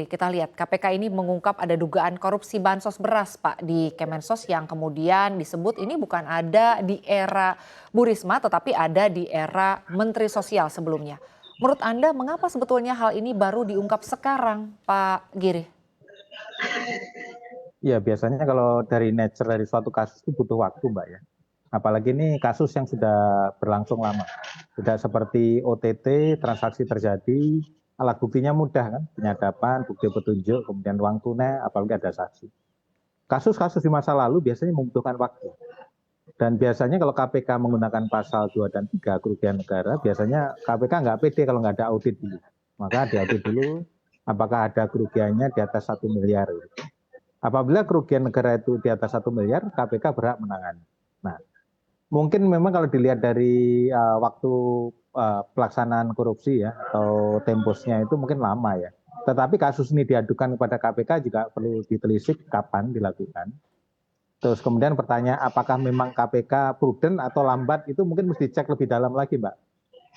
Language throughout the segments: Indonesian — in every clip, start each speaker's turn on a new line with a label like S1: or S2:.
S1: Kita lihat KPK ini mengungkap ada dugaan korupsi bansos beras Pak di Kemensos yang kemudian disebut ini bukan ada di era Bu Risma tetapi ada di era Menteri Sosial sebelumnya. Menurut Anda mengapa sebetulnya hal ini baru diungkap sekarang Pak Giri?
S2: Ya biasanya kalau dari nature dari suatu kasus itu butuh waktu Mbak ya. Apalagi ini kasus yang sudah berlangsung lama. Tidak seperti OTT, transaksi terjadi, alat buktinya mudah kan, penyadapan, bukti petunjuk, kemudian uang tunai, apalagi ada saksi. Kasus-kasus di masa lalu biasanya membutuhkan waktu. Dan biasanya kalau KPK menggunakan pasal 2 dan 3 kerugian negara, biasanya KPK nggak pede kalau nggak ada audit dulu. Maka diaudit dulu apakah ada kerugiannya di atas 1 miliar. Apabila kerugian negara itu di atas 1 miliar, KPK berhak menangani. Nah, mungkin memang kalau dilihat dari waktu pelaksanaan korupsi ya atau temposnya itu mungkin lama ya. Tetapi kasus ini diadukan kepada KPK juga perlu ditelisik kapan dilakukan. Terus kemudian pertanyaan apakah memang KPK prudent atau lambat itu mungkin mesti cek lebih dalam lagi Mbak.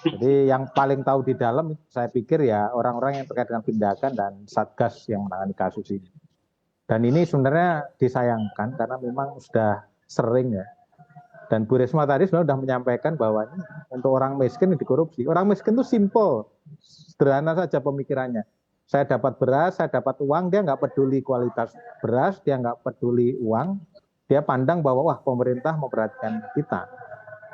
S2: Jadi yang paling tahu di dalam saya pikir ya orang-orang yang terkait dengan tindakan dan Satgas yang menangani kasus ini. Dan ini sebenarnya disayangkan karena memang sudah sering ya. Dan Bu Risma tadi sudah menyampaikan bahwa ini untuk orang miskin dikorupsi. Orang miskin itu simple, sederhana saja pemikirannya. Saya dapat beras, saya dapat uang, dia nggak peduli kualitas beras, dia nggak peduli uang, dia pandang bahwa wah pemerintah memperhatikan kita.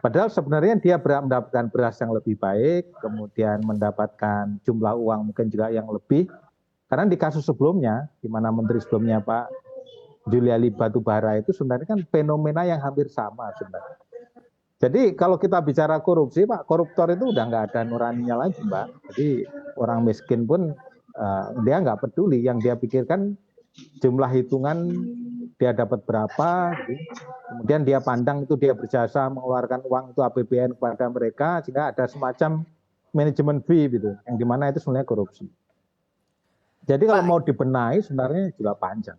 S2: Padahal sebenarnya dia berhak mendapatkan beras yang lebih baik, kemudian mendapatkan jumlah uang mungkin juga yang lebih. Karena di kasus sebelumnya, di mana menteri sebelumnya Pak Juliari Batubara itu sebenarnya kan fenomena yang hampir sama sebenarnya. Jadi kalau kita bicara korupsi, Pak, koruptor itu udah nggak ada nuraninya lagi, Mbak. Jadi orang miskin pun dia nggak peduli, yang dia pikirkan jumlah hitungan dia dapat berapa, gitu. Kemudian dia pandang itu dia berjasa mengeluarkan uang itu APBN kepada mereka, sehingga ada semacam manajemen fee gitu, yang dimana itu sebenarnya korupsi. Jadi kalau mau dibenahi sebenarnya juga panjang.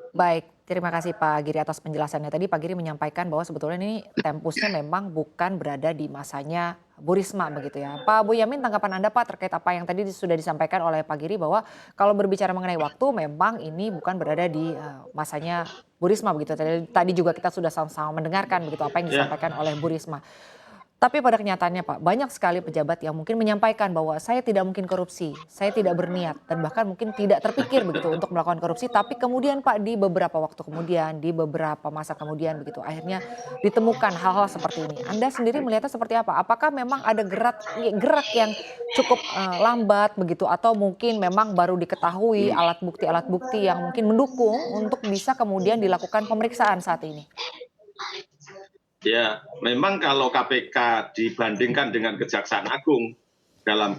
S1: Baik, terima kasih Pak Giri atas penjelasannya. Tadi Pak Giri menyampaikan bahwa sebetulnya ini tempusnya memang bukan berada di masanya Bu Risma begitu ya. Pak Boyamin, tanggapan Anda Pak terkait apa yang tadi sudah disampaikan oleh Pak Giri bahwa kalau berbicara mengenai waktu memang ini bukan berada di masanya Bu Risma begitu. Tadi juga kita sudah sama-sama mendengarkan begitu apa yang disampaikan oleh Bu Risma. Tapi pada kenyataannya Pak, banyak sekali pejabat yang mungkin menyampaikan bahwa saya tidak mungkin korupsi, saya tidak berniat dan bahkan mungkin tidak terpikir begitu untuk melakukan korupsi. Tapi kemudian Pak di beberapa waktu kemudian, di beberapa masa kemudian begitu akhirnya ditemukan hal-hal seperti ini. Anda sendiri melihatnya seperti apa? Apakah memang ada gerak yang cukup lambat begitu atau mungkin memang baru diketahui alat bukti yang mungkin mendukung untuk bisa kemudian dilakukan pemeriksaan saat ini?
S3: Ya, memang kalau KPK dibandingkan dengan Kejaksaan Agung dalam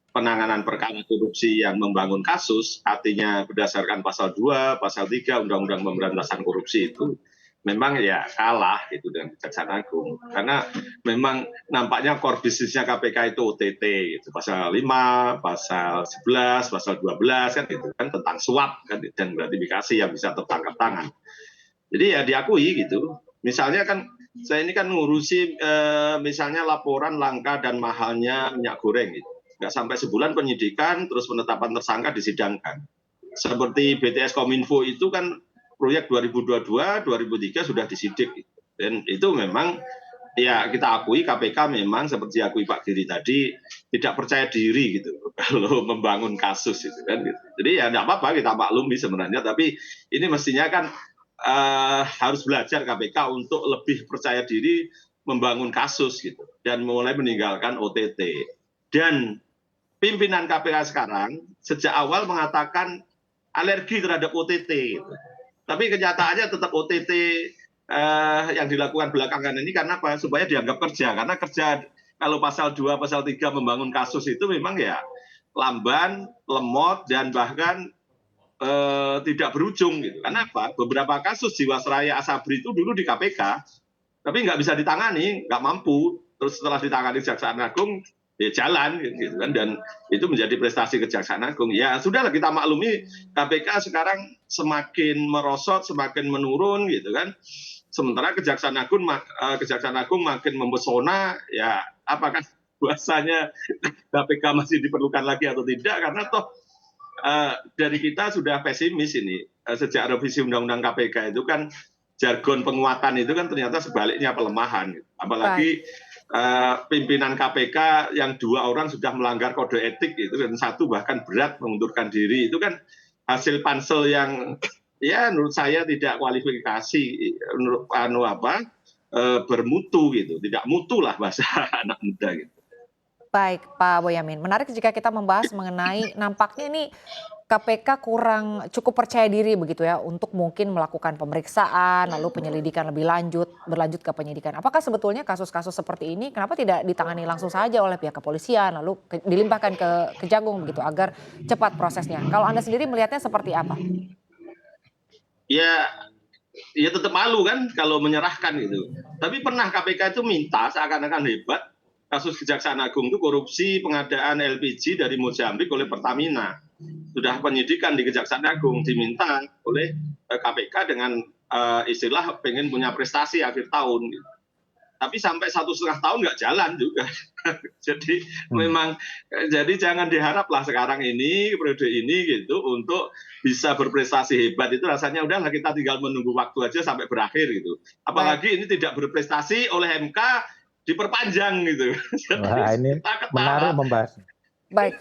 S3: penanganan perkara korupsi yang membangun kasus, artinya berdasarkan pasal 2, pasal 3 Undang-Undang Pemberantasan Korupsi itu memang ya kalah itu dengan Kejaksaan Agung. Karena memang nampaknya core bisnisnya KPK itu OTT, itu pasal 5, pasal 11, pasal 12 kan itu kan tentang suap kan, dan gratifikasi yang bisa tertangkap tangan. Jadi ya diakui gitu. Misalnya kan saya ini kan ngurusi misalnya laporan langka dan mahalnya minyak goreng gitu. Nggak sampai sebulan penyidikan, terus penetapan tersangka disidangkan. Seperti BTS Kominfo itu kan proyek 2022, 2003 sudah disidik. Gitu. Dan itu memang ya kita akui KPK memang seperti akui Pak Giri tadi tidak percaya diri gitu kalau membangun kasus itu kan. Gitu. Jadi ya nggak apa-apa kita maklumi sebenarnya, tapi ini mestinya kan harus belajar KPK untuk lebih percaya diri membangun kasus gitu dan mulai meninggalkan OTT. Dan pimpinan KPK sekarang sejak awal mengatakan alergi terhadap OTT gitu. Tapi kenyataannya tetap OTT yang dilakukan belakangan ini karena apa? Supaya dianggap kerja. Karena kerja kalau pasal 2, pasal 3 membangun kasus itu memang ya lamban, lemot dan bahkan tidak berujung gitu. Karena apa? Beberapa kasus Jiwasraya Asabri itu dulu di KPK, tapi nggak bisa ditangani, nggak mampu. Terus setelah ditangani Kejaksaan Agung, ya jalan gitu kan. Dan itu menjadi prestasi Kejaksaan Agung. Ya sudahlah kita maklumi KPK sekarang semakin merosot, semakin menurun gitu kan. Sementara Kejaksaan Agung makin mempesona. Ya apakah bahasanya KPK masih diperlukan lagi atau tidak? Karena toh dari kita sudah pesimis ini. Sejak revisi Undang-Undang KPK itu kan jargon penguatan itu kan ternyata sebaliknya pelemahan. Apalagi pimpinan KPK yang 2 orang sudah melanggar kode etik itu, dan 1 bahkan berat mengundurkan diri, itu kan hasil pansel yang ya menurut saya tidak kualifikasi, menurut bermutu gitu, tidak mutu lah bahasa anak muda gitu.
S1: Baik, Pak Boyamin. Menarik jika kita membahas mengenai nampaknya ini KPK kurang cukup percaya diri begitu ya untuk mungkin melakukan pemeriksaan lalu penyelidikan lebih berlanjut ke penyidikan. Apakah sebetulnya kasus-kasus seperti ini kenapa tidak ditangani langsung saja oleh pihak kepolisian lalu dilimpahkan ke Kejagung begitu agar cepat prosesnya. Kalau Anda sendiri melihatnya seperti apa?
S3: Ya tetap malu kan kalau menyerahkan gitu. Tapi pernah KPK itu minta seakan-akan hebat, kasus Kejaksaan Agung itu korupsi pengadaan LPG dari Mozambik oleh Pertamina. Sudah penyidikan di Kejaksaan Agung, diminta oleh KPK dengan istilah pengen punya prestasi akhir tahun. Tapi sampai 1,5 tahun nggak jalan juga. Jadi memang, jadi jangan diharaplah sekarang ini, periode ini gitu, untuk bisa berprestasi hebat itu rasanya udahlah kita tinggal menunggu waktu aja sampai berakhir gitu. Apalagi ini tidak berprestasi oleh MK diperpanjang gitu.
S2: Wah, ini menarik membahas.
S1: Baik.